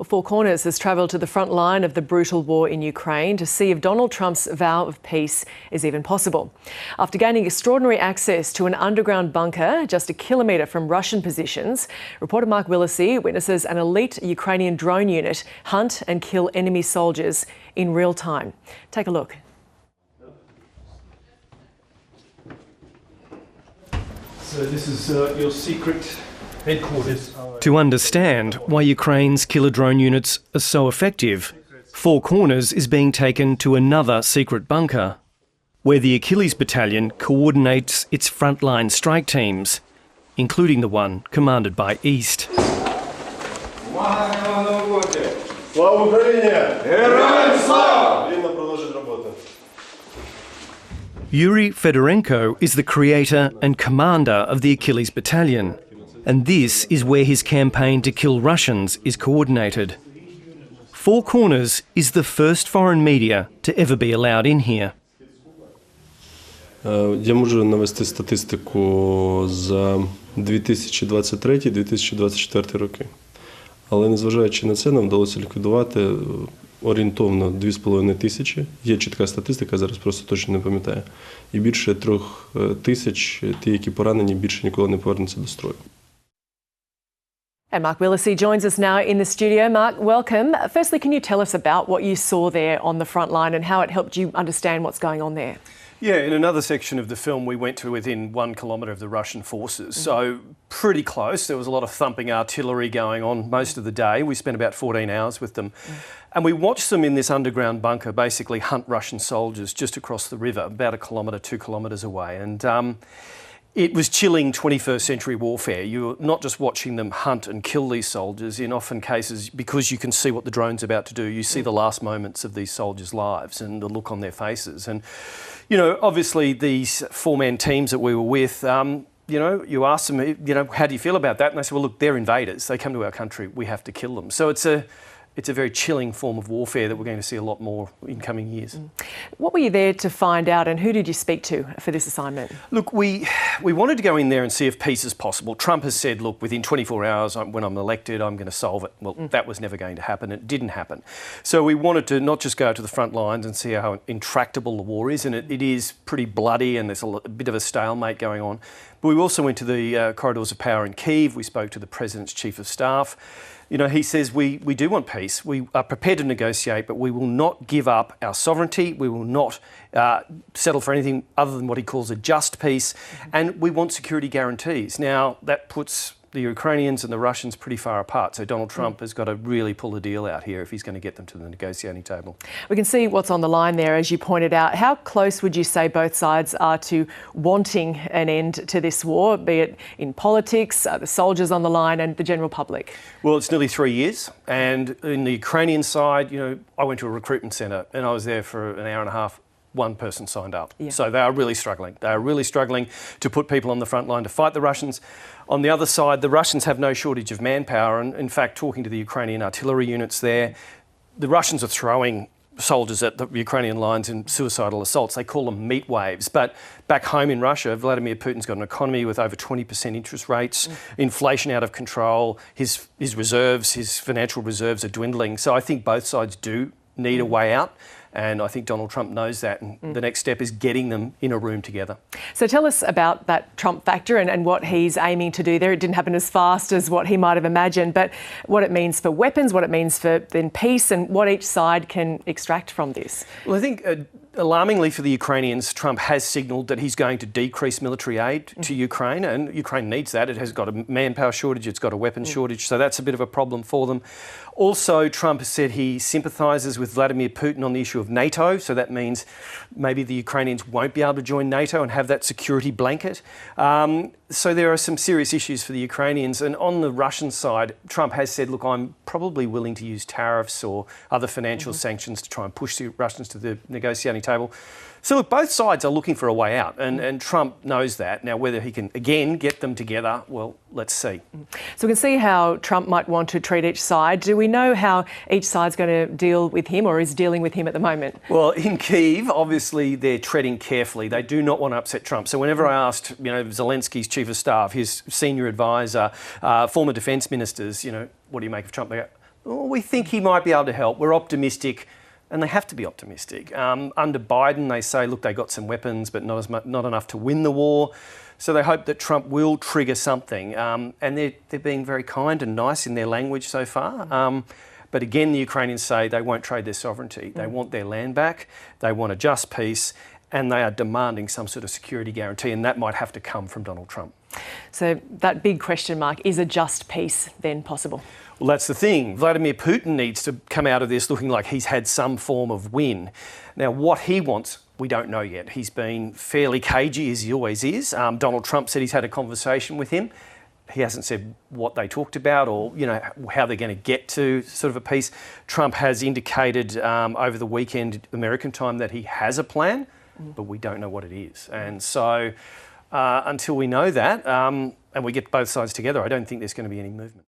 Well, Four Corners has travelled to the front line of the brutal war in Ukraine to see if Donald Trump's vow of peace is even possible. After gaining extraordinary access to an underground bunker just a kilometre from Russian positions, reporter Mark Willacy witnesses an elite Ukrainian drone unit hunt and kill enemy soldiers in real time. Take a look. So this is your secret headquarters. To understand why Ukraine's killer drone units are so effective, Four Corners is being taken to another secret bunker, where the Achilles battalion coordinates its frontline strike teams, including the one commanded by East. Yuri Fedorenko is the creator and commander of the Achilles battalion, and this is where his campaign to kill Russians is coordinated. Four Corners is the first foreign media to ever be allowed in here. Я можу навести статистику за 2023-2024 роки. Але незважаючи на це, нам вдалося ліквідувати орієнтовно 2,5 тисячі. Є чітка статистика, зараз просто точно не пам'ятаю. І більше 3 тисяч, ті, які поранені, більше ніколи не повернуться до строю. And Mark Willacy joins us now in the studio. Mark, welcome. Firstly, can you tell us about what you saw there on the front line and how it helped you understand what's going on there? Yeah, in another section of the film, we went to within 1 kilometre of the Russian forces, so pretty close. There was a lot of thumping artillery going on most of the day. We spent about 14 hours with them. And we watched them in this underground bunker basically hunt Russian soldiers just across the river, about 1 kilometre, 2 kilometres away. And it was chilling 21st century warfare. You're not just watching them hunt and kill these soldiers, in often cases, because you can see what the drone's about to do, you see the last moments of these soldiers' lives and the look on their faces. And, you know, obviously these four-man teams that we were with, you know, you ask them, you know, how do you feel about that? And they say, well, look, they're invaders. They come to our country. We have to kill them. So it's a very chilling form of warfare that we're going to see a lot more in coming years. What were you there to find out, and who did you speak to for this assignment? Look, we wanted to go in there and see if peace is possible. Trump has said, look, within 24 hours, when I'm elected, I'm going to solve it. Well, that was never going to happen. It didn't happen. So we wanted to not just go to the front lines and see how intractable the war is, and it is pretty bloody and there's a bit of a stalemate going on. But we also went to the corridors of power in Kyiv. We spoke to the President's Chief of Staff. You know, he says we do want peace. We are prepared to negotiate, but we will not give up our sovereignty. We will not settle for anything other than what he calls a just peace. And we want security guarantees. Now, that puts the Ukrainians and the Russians pretty far apart. So Donald Trump has got to really pull a deal out here if he's going to get them to the negotiating table. We can see what's on the line there, as you pointed out. How close would you say both sides are to wanting an end to this war, be it in politics, the soldiers on the line and the general public? Well, it's nearly 3 years. And in the Ukrainian side, you know, I went to a recruitment centre and I was there for an hour and a half. One person signed up. Yeah. So they are really struggling. They are really struggling to put people on the front line to fight the Russians. On the other side, the Russians have no shortage of manpower. And in fact, talking to the Ukrainian artillery units there, the Russians are throwing soldiers at the Ukrainian lines in suicidal assaults. They call them meat waves. But back home in Russia, Vladimir Putin's got an economy with over 20% interest rates, inflation out of control, his reserves, his financial reserves are dwindling. So I think both sides do need a way out. And I think Donald Trump knows that. And the next step is getting them in a room together. So tell us about that Trump factor and what he's aiming to do there. It didn't happen as fast as what he might have imagined, but what it means for weapons, what it means for then peace, and what each side can extract from this. Well, I think alarmingly for the Ukrainians, Trump has signalled that he's going to decrease military aid to Ukraine, and Ukraine needs that. It has got a manpower shortage, it's got a weapons shortage, so that's a bit of a problem for them. Also, Trump has said he sympathises with Vladimir Putin on the issue of NATO, so that means maybe the Ukrainians won't be able to join NATO and have that security blanket. So there are some serious issues for the Ukrainians. And on the Russian side, Trump has said, look, I'm probably willing to use tariffs or other financial sanctions to try and push the Russians to the negotiating table. So look, both sides are looking for a way out, and Trump knows that. Now, whether he can, again, get them together, well, let's see. So we can see how Trump might want to treat each side. Do we know how each side's going to deal with him or is dealing with him at the moment? Well, in Kyiv, obviously, they're treading carefully. They do not want to upset Trump. So whenever I asked, you know, Zelensky's chief of staff, his senior advisor, former defence ministers, you know, what do you make of Trump? They go, Well, we think he might be able to help. We're optimistic, and they have to be optimistic. Under Biden, they say, look, they got some weapons, but not enough to win the war. So they hope that Trump will trigger something. And they're being very kind and nice in their language so far. But again, the Ukrainians say they won't trade their sovereignty. They want their land back. They want a just peace. And they are demanding some sort of security guarantee. And that might have to come from Donald Trump. So that big question mark, is a just peace then possible? Well, that's the thing. Vladimir Putin needs to come out of this looking like he's had some form of win. Now, what he wants, we don't know yet. He's been fairly cagey, as he always is. Donald Trump said he's had a conversation with him. He hasn't said what they talked about or, how they're going to get to sort of a peace. Trump has indicated over the weekend, American time, that he has a plan, but we don't know what it is. And so until we know that and we get both sides together, I don't think there's going to be any movement.